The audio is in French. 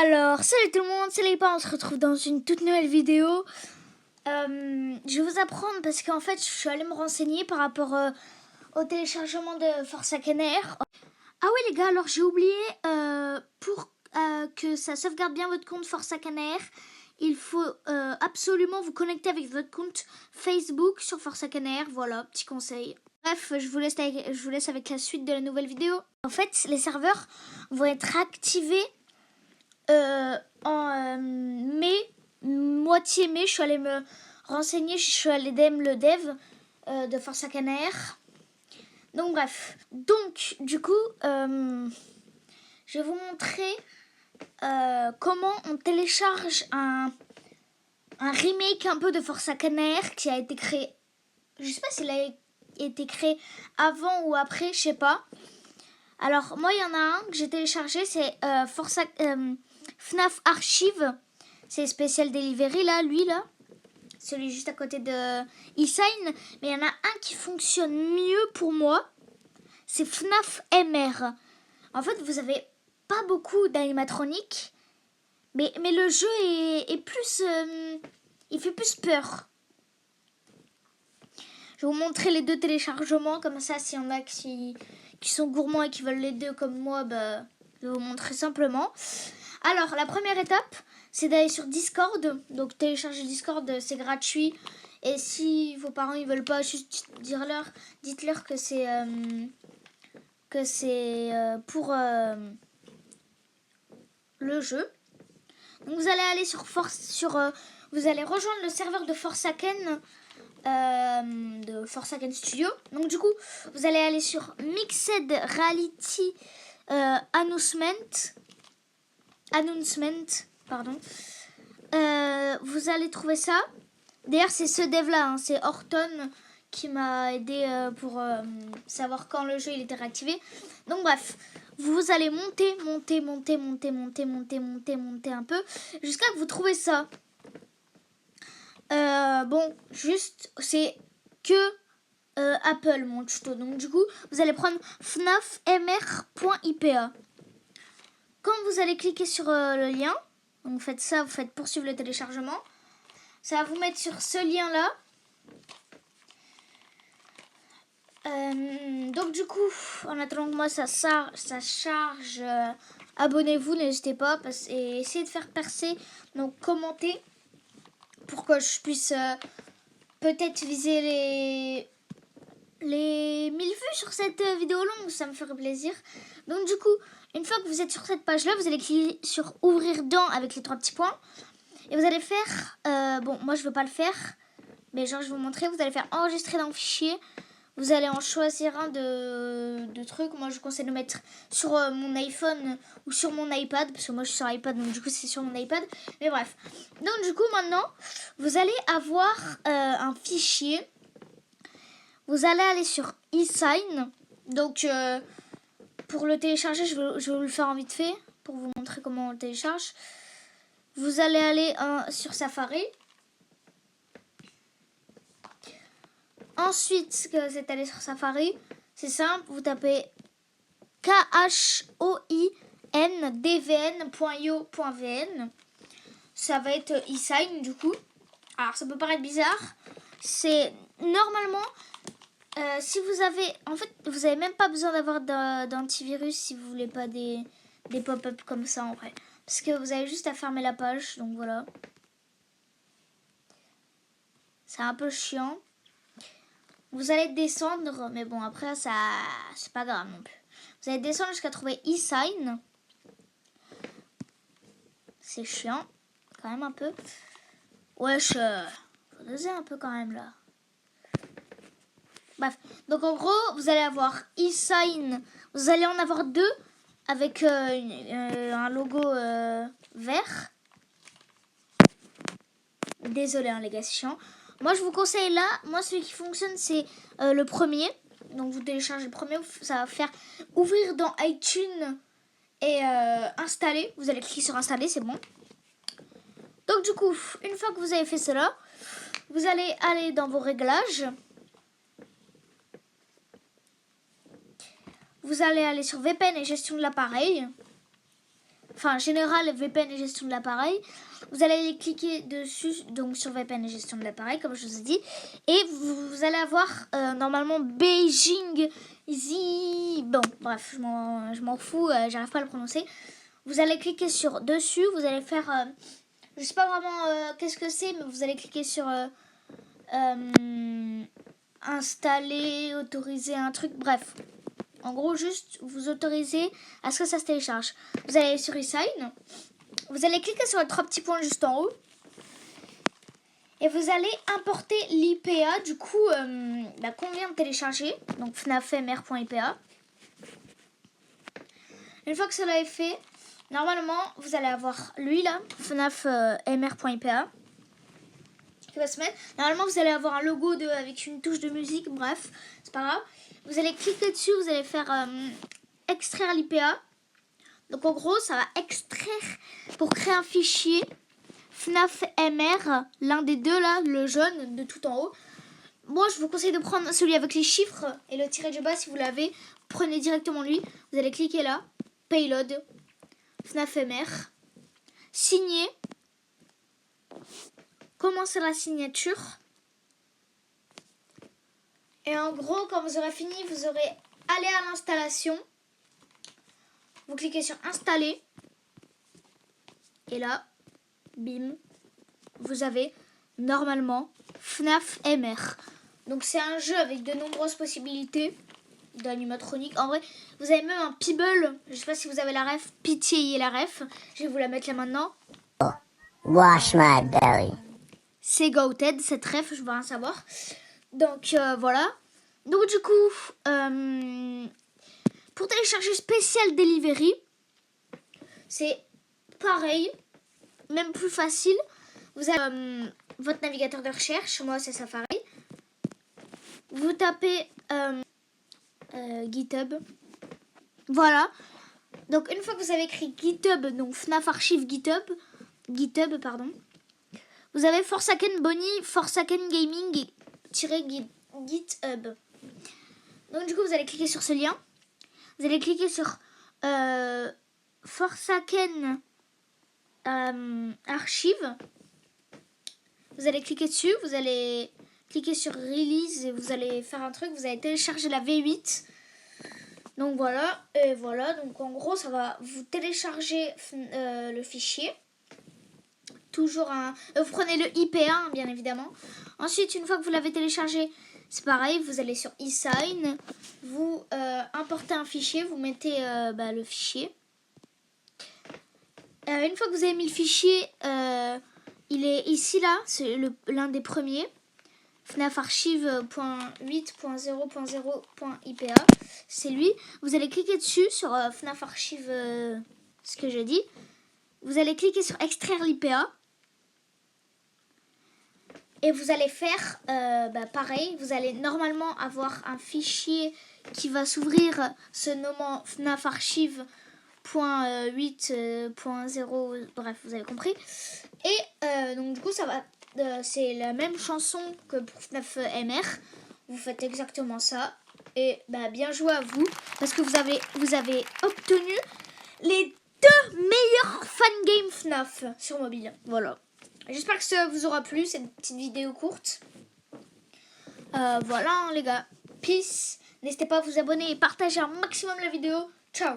Alors, salut tout le monde, c'est Leipa, on se retrouve dans une toute nouvelle vidéo. Je vais vous apprendre parce qu'en fait, je suis allée me renseigner par rapport au téléchargement de Forza Kenner. Ah oui les gars, alors j'ai oublié, pour que ça sauvegarde bien votre compte Forza Kenner, il faut absolument vous connecter avec votre compte Facebook sur Forza Kenner. Voilà, petit conseil. Bref, je vous laisse avec la suite de la nouvelle vidéo. En fait, les serveurs vont être activés en mai, moitié mai. Je suis allée me renseigner, je suis allée DM le dev de Forza Kenner. Donc bref, du coup, je vais vous montrer comment on télécharge un remake un peu de Forza Kenner qui a été créé. Je sais pas s'il a été créé avant ou après, je sais pas. Alors moi il y en a un que j'ai téléchargé, c'est Forza FNAF Archive. C'est Special Delivery là, lui là. Celui juste à côté de eSign. Mais il y en a un qui fonctionne mieux pour moi. C'est FNAF MR. En fait, vous avez pas beaucoup d'animatroniques. Mais le jeu est plus... il fait plus peur. Je vais vous montrer les deux téléchargements. Comme ça, s'il y en a qui sont gourmands et qui veulent les deux comme moi, bah, je vais vous montrer simplement. Alors, la première étape, c'est d'aller sur Discord. Donc, télécharger Discord, c'est gratuit. Et si vos parents ils veulent pas, juste dites-leur que c'est pour le jeu. Donc, vous allez aller vous allez rejoindre le serveur de Forsaken. De Forsaken Studio. Donc du coup, vous allez aller sur Mixed Reality Announcement, pardon. Vous allez trouver ça. D'ailleurs, c'est ce dev là, hein, c'est Horton qui m'a aidé pour savoir quand le jeu il était réactivé. Donc bref, vous allez monter un peu jusqu'à que vous trouvez ça. Bon, juste, c'est que Apple, mon tuto. Donc, du coup, vous allez prendre fnafmr.ipa. Quand vous allez cliquer sur le lien, donc vous faites ça, vous faites poursuivre le téléchargement. Ça va vous mettre sur ce lien-là. Donc, du coup, en attendant que moi, ça charge, abonnez-vous, n'hésitez pas. Et essayez de faire percer, donc commentez pour que je puisse peut-être viser les 1000 vues sur cette vidéo longue, ça me ferait plaisir. Donc du coup, une fois que vous êtes sur cette page-là, vous allez cliquer sur ouvrir dans avec les 3 petits points. Et vous allez faire, bon, moi je veux pas le faire, mais genre je vais vous montrer, vous allez faire enregistrer dans le fichier. Vous allez en choisir un de trucs. Moi je vous conseille de mettre sur mon iPhone ou sur mon iPad, parce que moi je suis sur iPad, donc du coup c'est sur mon iPad. Mais bref, donc du coup maintenant, vous allez avoir un fichier. Vous allez aller sur eSign. Donc, pour le télécharger, je vais vous le faire en vite fait pour vous montrer comment on le télécharge. Vous allez aller sur Safari. Ensuite, que vous êtes allé sur Safari, c'est simple, vous tapez khoindvn.io.vn. Ça va être eSign du coup. Alors, ça peut paraître bizarre. C'est normalement... si vous avez... En fait, vous n'avez même pas besoin d'avoir d'antivirus si vous voulez pas des pop-up comme ça en vrai. Parce que vous avez juste à fermer la page. Donc voilà. C'est un peu chiant. Vous allez descendre. Mais bon, après, ça c'est pas grave non plus. Vous allez descendre jusqu'à trouver eSign. C'est chiant. Quand même un peu. Wesh. Faut doser un peu quand même là. Bref, donc en gros, vous allez avoir eSign, vous allez en avoir deux avec un logo vert. Désolé les gars, c'est chiant. Moi je vous conseille là, moi celui qui fonctionne c'est le premier. Donc vous téléchargez le premier, ça va faire ouvrir dans iTunes et installer. Vous allez cliquer sur installer, c'est bon. Donc du coup, une fois que vous avez fait cela, vous allez aller dans vos réglages. Vous allez aller sur VPN et gestion de l'appareil. enfin général, VPN et gestion de l'appareil. Vous allez cliquer dessus, donc sur VPN et gestion de l'appareil, comme je vous ai dit. Et vous allez avoir normalement Beijing Bon, bref, je m'en fous, j'arrive pas à le prononcer. Vous allez cliquer sur dessus, vous allez faire, je sais pas vraiment qu'est-ce que c'est, mais vous allez cliquer sur installer, autoriser un truc, bref. En gros, juste vous autorisez à ce que ça se télécharge. Vous allez sur eSign, vous allez cliquer sur les 3 petits points juste en haut. Et vous allez importer l'IPA, du coup, qu'on vient de télécharger. Donc fnafmr.ipa. Une fois que cela est fait, normalement, vous allez avoir lui là, fnafmr.ipa. Qui va se mettre. Normalement, vous allez avoir un logo avec une touche de musique, bref, c'est pas grave. Vous allez cliquer dessus, vous allez faire extraire l'IPA. Donc en gros, ça va extraire pour créer un fichier FNAF-MR, l'un des deux là, le jaune de tout en haut. Moi, je vous conseille de prendre celui avec les chiffres et le tiret du bas si vous l'avez. Prenez directement lui. Vous allez cliquer là, Payload, FNAF-MR, signer, commencer la signature. Et en gros, quand vous aurez fini, vous aurez allé à l'installation. Vous cliquez sur installer. Et là, bim, vous avez normalement FNAF MR. Donc c'est un jeu avec de nombreuses possibilités d'animatronique. En vrai, vous avez même un Peeble. Je sais pas si vous avez la ref. Pitié, la ref. Je vais vous la mettre là maintenant. Wash my belly. C'est Goated, cette ref, je veux rien savoir. Donc voilà. Donc du coup, pour télécharger Special Delivery, c'est pareil, même plus facile. Vous avez votre navigateur de recherche, moi c'est Safari. Vous tapez GitHub. Voilà. Donc une fois que vous avez écrit GitHub, donc FNAF Archive GitHub, pardon. Vous avez Forsaken Bonnie, Forsaken Gaming GitHub. Donc du coup vous allez cliquer sur ce lien. Vous allez cliquer sur Forsaken Archive. Vous allez cliquer dessus, vous allez cliquer sur Release et vous allez faire un truc, vous allez télécharger la V8. Donc voilà, et voilà, donc en gros ça va vous télécharger le fichier. Toujours vous prenez le IP1 bien évidemment. Ensuite, une fois que vous l'avez téléchargé, c'est pareil, vous allez sur eSign, vous importez un fichier, vous mettez le fichier. Une fois que vous avez mis le fichier, il est ici là, c'est l'un des premiers. fnafarchive.8.0.0.ipa, c'est lui. Vous allez cliquer dessus sur FNAF Archive, ce que j'ai dit. Vous allez cliquer sur extraire l'IPA. Et vous allez faire pareil. Vous allez normalement avoir un fichier qui va s'ouvrir se nommant FNAF Archive.8.0. Bref, vous avez compris. Et donc du coup, ça va. C'est la même chanson que pour FNAF MR. Vous faites exactement ça. Et bien joué à vous. Parce que vous avez obtenu les 2 meilleurs fan games FNAF sur mobile. Voilà. J'espère que ça vous aura plu, cette petite vidéo courte. Voilà les gars. Peace. N'hésitez pas à vous abonner et partager un maximum la vidéo. Ciao.